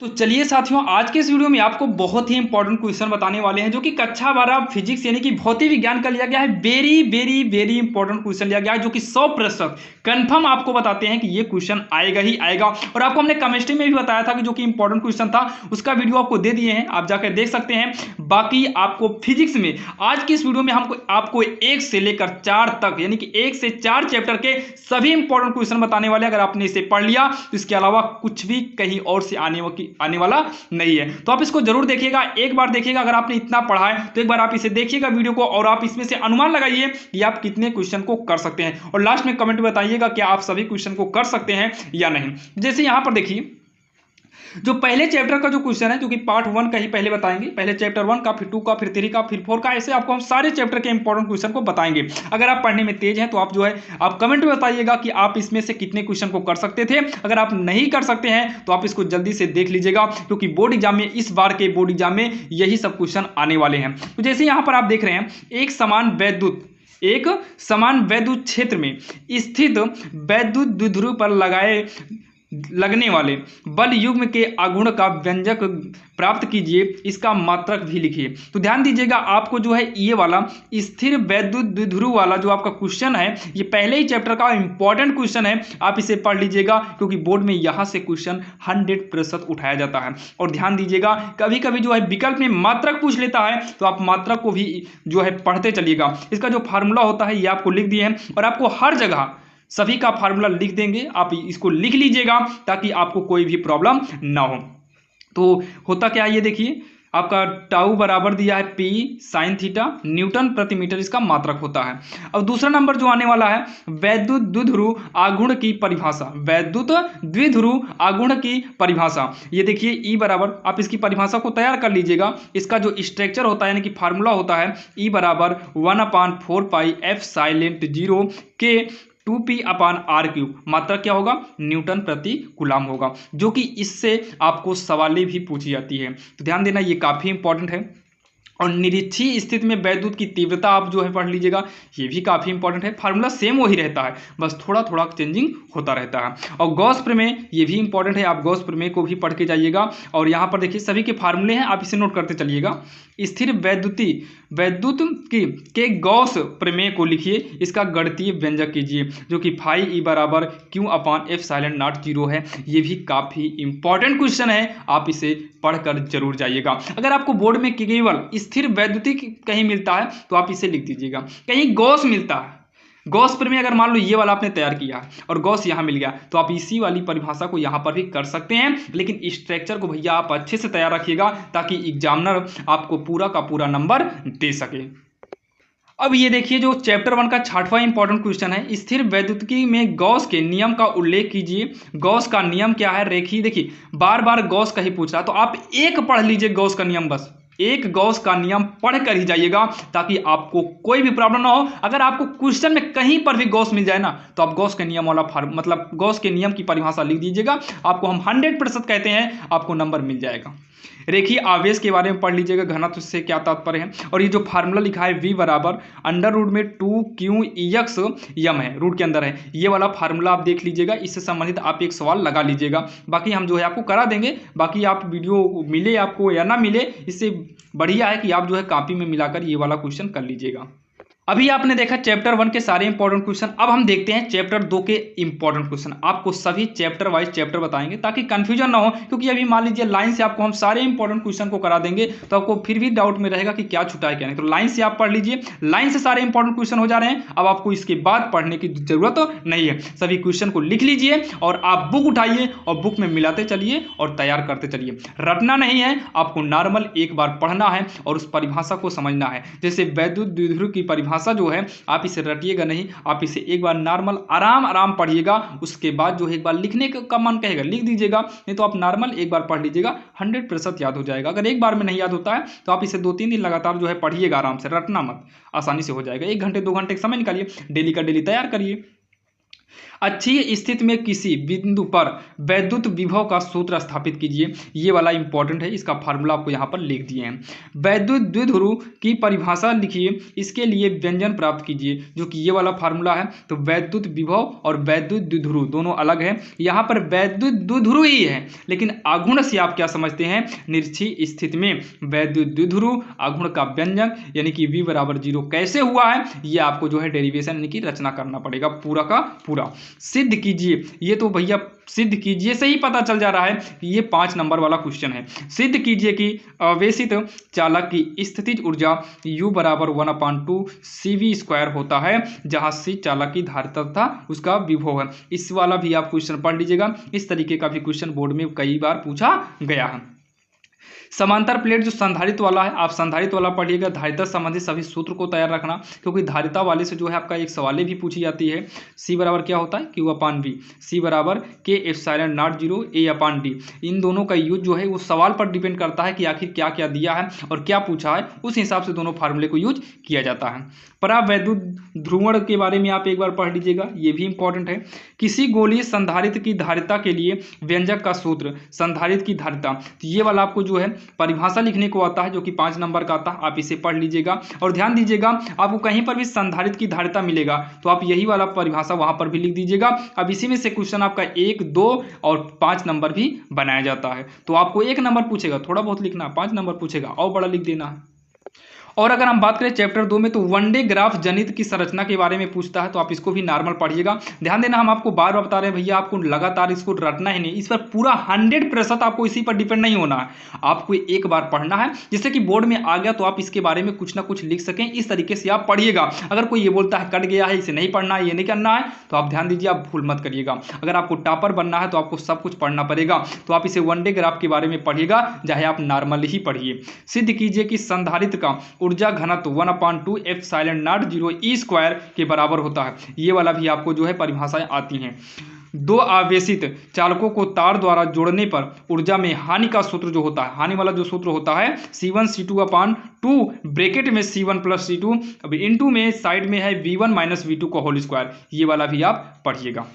तो चलिए साथियों, आज के इस वीडियो में आपको बहुत ही इंपॉर्टेंट क्वेश्चन बताने वाले हैं जो कि कक्षा 12 फिजिक्स यानी कि भौतिक विज्ञान का लिया गया है। Very very very important question लिया गया है जो कि 100% कंफर्म आपको बताते हैं कि ये क्वेश्चन आएगा ही आएगा। और आपको हमने केमिस्ट्री में भी बताया था कि जो कि इंपॉर्टेंट क्वेश्चन था उसका वीडियो आपको दे दिए हैं, आप जाकर देख सकते हैं। बाकी आपको फिजिक्स में आज की इस वीडियो में हमको आपको 1 से लेकर 4 तक यानी कि 1 से 4 चैप्टर के सभी इंपॉर्टेंट क्वेश्चन बताने वाले। अगर आपने इसे पढ़ लिया तो इसके अलावा कुछ भी कहीं और से आने वाला नहीं है। तो आप इसको जरूर देखिएगा, एक बार देखिएगा। अगर आपने इतना पढ़ा है तो एक बार आप इसे देखिएगा वीडियो को, और आप इसमें से अनुमान लगाइए कि आप कितने क्वेश्चन को कर सकते हैं, और लास्ट में कमेंट में बताइएगा कि आप सभी क्वेश्चन को कर सकते हैं या नहीं। जैसे यहां पर देखिए, जो पहले चैप्टर का जो क्वेश्चन है, जो कि पार्ट 1 का ही पहले बताएंगे, पहले चैप्टर 1 का, फिर 2 का, फिर 3 का, फिर 4 का, ऐसे आपको हम सारे चैप्टर के इंपॉर्टेंट क्वेश्चन को बताएंगे। अगर आप पढ़ने में तेज हैं तो आप जो है आप कमेंट में बताइएगा कि आप इसमें से कितने क्वेश्चन को कर सकते थे। अगर आप नहीं कर सकते हैं तो आप इसको जल्दी से देख लीजिएगा, क्योंकि बोर्ड एग्जाम में, इस बार के बोर्ड एग्जाम में यही सब क्वेश्चन आने वाले हैं। तो जैसे यहां पर आप देख रहे हैं, एक समान वैद्युत क्षेत्र में स्थित वैद्युत द्विध्रुव पर लगने वाले बल युग्म के आघूर्ण का व्यंजक प्राप्त कीजिए, इसका मात्रक भी लिखिए। तो ध्यान दीजिएगा, आपको जो है ये वाला स्थिर वैद्युत द्विध्रुव वाला जो आपका क्वेश्चन है, ये पहले ही चैप्टर का इंपॉर्टेंट क्वेश्चन है। आप इसे पढ़ लीजिएगा, क्योंकि बोर्ड में यहां से क्वेश्चन 100% उठाया जाता है। और ध्यान दीजिएगा, कभी कभी जो है विकल्प में मात्रक पूछ लेता है, तो आप मात्रक को भी जो है पढ़ते चलिएगा। इसका जो फार्मूला होता है ये आपको लिख दिए हैं, और आपको हर जगह सभी का फार्मूला लिख देंगे, आप इसको लिख लीजिएगा ताकि आपको कोई भी प्रॉब्लम ना हो। तो होता क्या है ये देखिए, आपका टाउ बराबर दिया है पी साइन थीटा, न्यूटन प्रति मीटर इसका मात्रक होता है। अब दूसरा नंबर जो आने वाला है, वैद्युत द्विध्रुव आघूर्ण की परिभाषा। वैद्युत द्विध्रुव आघूर्ण की परिभाषा, ये देखिए ई बराबर, आप इसकी परिभाषा को तैयार कर लीजिएगा। इसका जो स्ट्रक्चर होता है यानी कि फार्मूला होता है, ई बराबर 1/4 पाई एफ साइलेंट 0 के 2p/r³। मात्रक क्या होगा? न्यूटन प्रति कूलाम होगा, जो कि इससे आपको सवालें भी पूछी जाती है। तो ध्यान देना, ये काफी इंपॉर्टेंट है। और निरक्षीय स्थिति में वैद्युत की तीव्रता आप जो है पढ़ लीजिएगा, ये भी काफी इंपॉर्टेंट है। फार्मूला सेम वही रहता है, बस थोड़ा थोड़ा चेंजिंग होता रहता है। और गॉस प्रमेय, ये भी इंपॉर्टेंट है, आप गॉस प्रमेय को भी पढ़ के जाइएगा। और यहाँ पर देखिए सभी के फार्मूले हैं, आप इसे नोट करते चलिएगा। स्थिर वैद्युत के गॉस प्रमेय को लिखिए, इसका गणितीय व्यंजक कीजिए, जो कि फाई ई बराबर Q/F साइलेंट नॉट 0 है। ये भी काफी इंपॉर्टेंट क्वेश्चन है, आप इसे पढ़कर जरूर जाइएगा। अगर आपको बोर्ड में केवल स्थिर वैद्युतिक कहीं मिलता है तो आप इसे लिख दीजिएगा। कहीं गॉस मिलता है, गॉस प्रमेय अगर मान लो ये वाला आपने तैयार किया और गॉस यहां मिल गया, तो आप इसी वाली परिभाषा को यहां पर भी कर सकते हैं। लेकिन स्ट्रक्चर को भैया आप अच्छे से तैयार रखिएगा, ताकि एग्जामिनर आपको पूरा का पूरा नंबर दे सके। अब ये देखिए, जो चैप्टर 1 का 6वां इंपॉर्टेंट क्वेश्चन है, स्थिर वैद्युतिकी में गॉस के नियम का उल्लेख कीजिए। गॉस का नियम क्या है? रेखीय, देखिए बार बार गॉस का ही पूछ रहा है, तो आप एक पढ़ लीजिए गॉस का नियम, बस एक गॉस का नियम पढ़ कर ही जाइएगा, ताकि आपको कोई भी प्रॉब्लम ना हो। अगर आपको क्वेश्चन में कहीं पर भी गॉस मिल जाए ना, तो आप गॉस के नियम वाला मतलब गॉस के नियम की परिभाषा लिख दीजिएगा, आपको हम 100% कहते हैं, आपको नंबर मिल जाएगा। रेखीय आवेश के बारे में पढ़ लीजिएगा, घनत्व से क्या तात्पर्य है। और ये जो फार्मूला लिखा है V बराबर √ में 2qEx यम है, रूट के अंदर है, ये वाला फार्मूला आप देख लीजिएगा। इससे संबंधित आप एक सवाल लगा लीजिएगा, बाकी हम जो है आपको करा देंगे। बाकी आप वीडियो मिले आपको या ना मिले, इससे बढ़िया है कि आप जो है कॉपी में मिलाकर ये वाला क्वेश्चन कर लीजिएगा। अभी आपने देखा चैप्टर 1 के सारे इंपॉर्टेंट क्वेश्चन, अब हम देखते हैं चैप्टर 2 के इंपॉर्टेंट क्वेश्चन। आपको सभी चैप्टर वाइज चैप्टर बताएंगे ताकि कंफ्यूजन ना हो, क्योंकि अभी मान लीजिए लाइन से आपको हम सारे इंपॉर्टेंट क्वेश्चन को करा देंगे, तो आपको फिर भी डाउट में रहेगा कि क्या छुटा है क्या नहीं। तो लाइन से आप पढ़ लीजिए, लाइन से सारे इंपॉर्टेंट क्वेश्चन हो जा रहे हैं। अब आपको इसके बाद पढ़ने की जरूरत नहीं है, सभी क्वेश्चन को लिख लीजिए और आप बुक उठाइए और बुक में मिलाते चलिए और तैयार करते चलिए। रटना नहीं है, आपको नॉर्मल एक बार पढ़ना है और उस परिभाषा को समझना है। जैसे वैद्युत द्विध्रुव की परिभाषा जो है, आप इसे रटिएगा नहीं, आप इसे एक बार नॉर्मल आराम पढ़िएगा, उसके बाद जो है एक बार लिखने का मन कहेगा लिख दीजिएगा, नहीं तो आप नॉर्मल एक बार पढ़ लीजिएगा, 100% याद हो जाएगा। अगर एक बार में नहीं याद होता है तो आप इसे 2-3 दिन लगातार जो है पढ़िएगा, आराम से, रटना मत, आसानी से हो जाएगा। 1 घंटे 2 घंटे समय निकालिए, डेली का डेली तैयार करिए। अच्छी स्थिति में किसी बिंदु पर वैद्युत विभव का सूत्र स्थापित कीजिए। ये वाला इंपॉर्टेंट है, इसका फार्मूला आपको यहाँ पर लिख दिए हैं। वैद्युत द्विध्रुव की परिभाषा लिखिए, इसके लिए व्यंजन प्राप्त कीजिए, जो कि ये वाला फार्मूला है। तो वैद्युत विभव और वैद्युत द्विध्रुव दोनों अलग है, यहाँ पर वैद्युत द्विध्रुव ही है, लेकिन आघूर्ण से आप क्या समझते हैं, निरक्षीय स्थिति में वैद्युत द्विध्रुव आघूर्ण का व्यंजक यानी कि V बराबर 0 कैसे हुआ है, ये आपको जो है डेरिवेशन यानी कि रचना करना पड़ेगा पूरा का पूरा। सिद्ध कीजिए, ये तो भैया सिद्ध कीजिए से ही पता चल जा रहा है कि ये 5 नंबर वाला क्वेश्चन है। सिद्ध कीजिए कि आवेशित चालक की स्थितिज ऊर्जा U बराबर 1/2 CV² होता है, जहां C चालक की धारिता तथा उसका विभव है। इस वाला भी आप क्वेश्चन पढ़ लीजिएगा, इस तरीके का भी क्वेश्चन बोर्ड में कई बार पूछा गया है। समांतर प्लेट जो संधारित्र वाला है, आप संधारित्र वाला पढ़िएगा, धारिता संबंधित सभी सूत्र को तैयार रखना, क्योंकि धारिता वाले से जो है आपका एक सवाल भी पूछी जाती है। C बराबर क्या होता है, Q/V, C बराबर K/0 A/D। इन दोनों का यूज जो है वो सवाल पर डिपेंड करता है कि आखिर क्या क्या दिया है और क्या पूछा है, उस हिसाब से दोनों फार्मूले को यूज किया जाता है। परावैद्युत ध्रुवण के बारे में आप एक बार पढ़ लीजिएगा, ये भी इंपॉर्टेंट है। किसी गोलीय संधारित्र की धारिता के लिए व्यंजक का सूत्र, संधारित्र की धारिता, तो ये वाला आपको जो है परिभाषा लिखने को आता है, जो कि 5 नंबर का आता है, आप इसे पढ़ लीजिएगा। और ध्यान दीजिएगा, आपको कहीं पर भी संधारित्र की धारिता मिलेगा तो आप यही वाला परिभाषा वहां पर भी लिख दीजिएगा। अब इसी में से क्वेश्चन आपका 1, 2 और 5 नंबर भी बनाया जाता है। तो आपको 1 नंबर पूछेगा, थोड़ा बहुत लिखना, 5 नंबर पूछेगा और बड़ा लिख देना है। और अगर हम बात करें चैप्टर 2 में, तो वनडे ग्राफ जनित की संरचना के बारे में पूछता है, तो आप इसको भी नॉर्मल पढ़िएगा। ध्यान देना, हम आपको बार बार बता रहे हैं भैया, आपको लगातार इसको रटना ही नहीं, इस पर पूरा 100% आपको इसी पर डिपेंड नहीं होना है, आपको एक बार पढ़ना है, जिससे कि बोर्ड में आ गया तो आप इसके बारे में कुछ ना कुछ लिख सकें। इस तरीके से आप पढ़िएगा। अगर कोई ये बोलता है कट गया है, इसे नहीं पढ़ना है, ये नहीं करना है, तो आप ध्यान दीजिए, आप भूल मत करिएगा। अगर आपको टॉपर बनना है तो आपको सब कुछ पढ़ना पड़ेगा, तो आप इसे वनडे ग्राफ के बारे में पढ़िएगा, चाहे आप नॉर्मल ही पढ़िए। सिद्ध कीजिए कि संधारित्र का ऊर्जा घनत्व 1/2 ε0 E² के बराबर होता है। ये वाला भी आपको जो है परिभाषाएं आती हैं। दो आवेशित चालकों को तार द्वारा जोड़ने पर ऊर्जा में हानि का सूत्र जो होता है, हानि वाला जो सूत्र होता है C1 C2/2 ब्रैकेट में C1 + C2, अब इनटू में साइड में है V1 - V2 का होल स्क्वायर, ये वाला भी आप पढ़िएगा।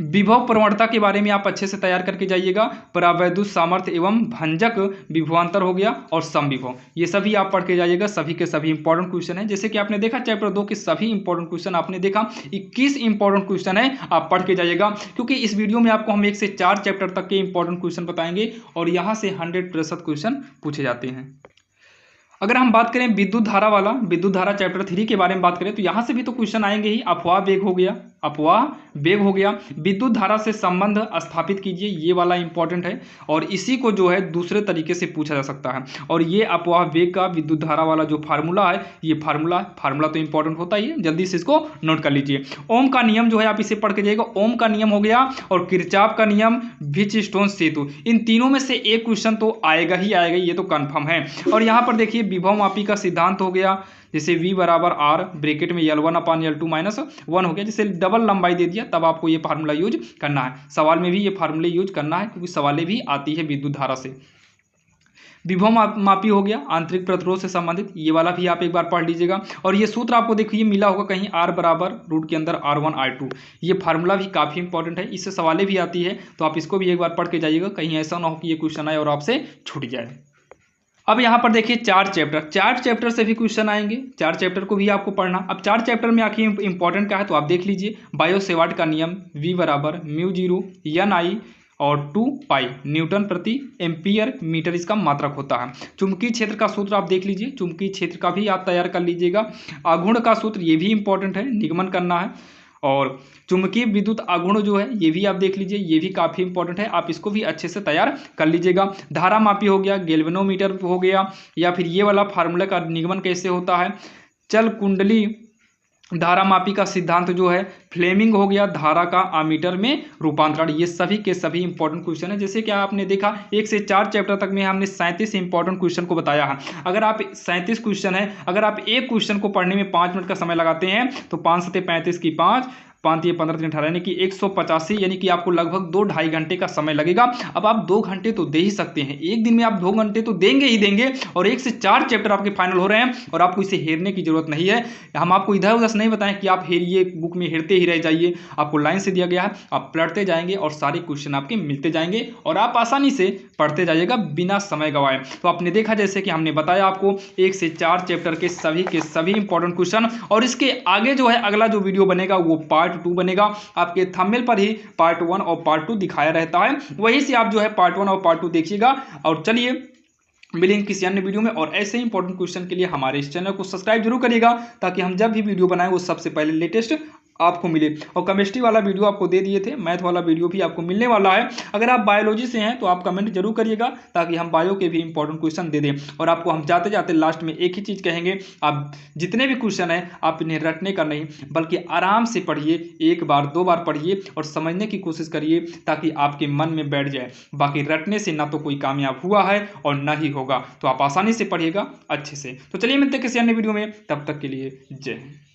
विभव प्रवणता के बारे में आप अच्छे से तैयार करके जाइएगा। परावैद्युत सामर्थ्य एवं भंजक विभवांतर हो गया और समविभव, ये सभी आप पढ़ के जाइएगा। सभी के सभी इंपॉर्टेंट क्वेश्चन है, जैसे कि आपने देखा चैप्टर 2 के सभी इंपॉर्टेंट क्वेश्चन आपने देखा, 21 इंपॉर्टेंट क्वेश्चन है, आप पढ़ के जाइएगा। क्योंकि इस वीडियो में आपको हम 1 से 4 चैप्टर तक के इंपॉर्टेंट क्वेश्चन बताएंगे और यहाँ से 100% क्वेश्चन पूछे जाते हैं। अगर हम बात करें विद्युत धारा वाला, विद्युत धारा चैप्टर 3 के बारे में बात करें, तो यहाँ से भी तो क्वेश्चन आएंगे ही। अपवाह वेग हो गया, अपवाह वेग हो गया, विद्युत धारा से संबंध स्थापित कीजिए, ये वाला इंपॉर्टेंट है और इसी को जो है दूसरे तरीके से पूछा जा सकता है। और ये अपवाह वेग का विद्युत धारा वाला जो फार्मूला है, ये फार्मूला तो इंपॉर्टेंट होता ही है, जल्दी से इसको नोट कर लीजिए। ओम का नियम जो है आप इसे पढ़ के जाइएगा, ओम का नियम हो गया और किरचॉफ का नियम, व्हिटस्टोन सेतु, इन तीनों में से एक क्वेश्चन तो आएगा ही आएगा, ये तो कन्फर्म है। और यहाँ पर देखिए विभव मापी का सिद्धांत हो गया, जैसे V बराबर R ब्रैकेट में L1/L2 - 1 हो गया, जैसे डबल लंबाई दे दिया, तब आपको ये फार्मूला यूज करना है। सवाल में भी ये फार्मूले यूज करना है, क्योंकि सवालें भी आती है विद्युत धारा से। विभव मापी हो गया, आंतरिक प्रतिरोध से संबंधित, ये वाला भी आप एक बार पढ़ लीजिएगा। और ये सूत्र आपको देखिए मिला होगा कहीं, R बराबर रूट के अंदर R1 R2, ये फार्मूला भी काफ़ी इंपॉर्टेंट है, इससे सवालें भी आती है, तो आप इसको भी एक बार पढ़ के जाइएगा, कहीं ऐसा ना हो कि ये क्वेश्चन आए और आपसे छूट जाए। अब यहाँ पर देखिए 4 चैप्टर से भी क्वेश्चन आएंगे, 4 चैप्टर को भी आपको पढ़ना। अब 4 चैप्टर में आखिर इंपॉर्टेंट क्या है, तो आप देख लीजिए। बायो-सेवार्ट का नियम, V बराबर μ0 Ni और 2 पाई न्यूटन प्रति एम्पियर मीटर इसका मात्रक होता है। चुंबकीय क्षेत्र का सूत्र आप देख लीजिए, चुंबकीय क्षेत्र का भी आप तैयार कर लीजिएगा। आघूर्ण का सूत्र ये भी इंपॉर्टेंट है, निगमन करना है। और चुंबकीय विद्युत आघूर्ण जो है ये भी आप देख लीजिए, ये भी काफ़ी इंपॉर्टेंट है, आप इसको भी अच्छे से तैयार कर लीजिएगा। धारा मापी हो गया, गैल्वेनोमीटर हो गया, या फिर ये वाला फार्मूला का निगमन कैसे होता है, चल कुंडली धारा मापी का सिद्धांत जो है, फ्लेमिंग हो गया, धारा का आमीटर में रूपांतरण, ये सभी के सभी इंपॉर्टेंट क्वेश्चन है। जैसे कि आपने देखा 1 से 4 चैप्टर तक में हमने 37 इंपॉर्टेंट क्वेश्चन को बताया है। अगर आप 37 क्वेश्चन है, अगर आप एक क्वेश्चन को पढ़ने में 5 मिनट का समय लगाते हैं, तो 5 × 7 = 35 की 5 5 ये 15 3 18 यानी कि 185, यानी कि आपको लगभग 2-2.5 घंटे का समय लगेगा। अब आप 2 घंटे तो दे ही सकते हैं, एक दिन में आप 2 घंटे तो देंगे ही देंगे, और 1 से 4 चैप्टर आपके फाइनल हो रहे हैं और आपको इसे हेरने की जरूरत नहीं है। हम आपको इधर उधर से नहीं बताएं कि आप हेरिए, बुक में हेरते ही रह जाइए, आपको लाइन से दिया गया है, आप पढ़ते जाएंगे और सारे क्वेश्चन आपके मिलते जाएंगे और आप आसानी से पढ़ते जाइएगा बिना समय गंवाए। तो आपने देखा जैसे कि हमने बताया आपको 1 से 4 चैप्टर के सभी इंपॉर्टेंट क्वेश्चन, और इसके आगे जो है अगला जो वीडियो बनेगा वो पार्ट 2 बनेगा। आपके थंबनेल पर ही पार्ट 1 और पार्ट 2 दिखाया रहता है, वहीं से आप जो है पार्ट 1 और पार्ट 2 देखिएगा। और चलिए मिलेंगे किसी अन्य वीडियो में, और ऐसे ही इंपॉर्टेंट क्वेश्चन के लिए हमारे इस चैनल को सब्सक्राइब जरूर करिएगा, ताकि हम जब भी वीडियो बनाएं वो सबसे पहले लेटेस्ट आपको मिले। और केमिस्ट्री वाला वीडियो आपको दे दिए थे, मैथ वाला वीडियो भी आपको मिलने वाला है। अगर आप बायोलॉजी से हैं तो आप कमेंट जरूर करिएगा, ताकि हम बायो के भी इंपॉर्टेंट क्वेश्चन दे दें। और आपको हम जाते जाते लास्ट में एक ही चीज़ कहेंगे, आप जितने भी क्वेश्चन हैं आप इन्हें रटने का नहीं बल्कि आराम से पढ़िए, 1 बार 2 बार पढ़िए और समझने की कोशिश करिए, ताकि आपके मन में बैठ जाए। बाकी रटने से ना तो कोई कामयाब हुआ है और ना ही होगा, तो आप आसानी से पढ़िएगा अच्छे से। तो चलिए मिलते हैं किसी अन्य वीडियो में, तब तक के लिए जय हिंद।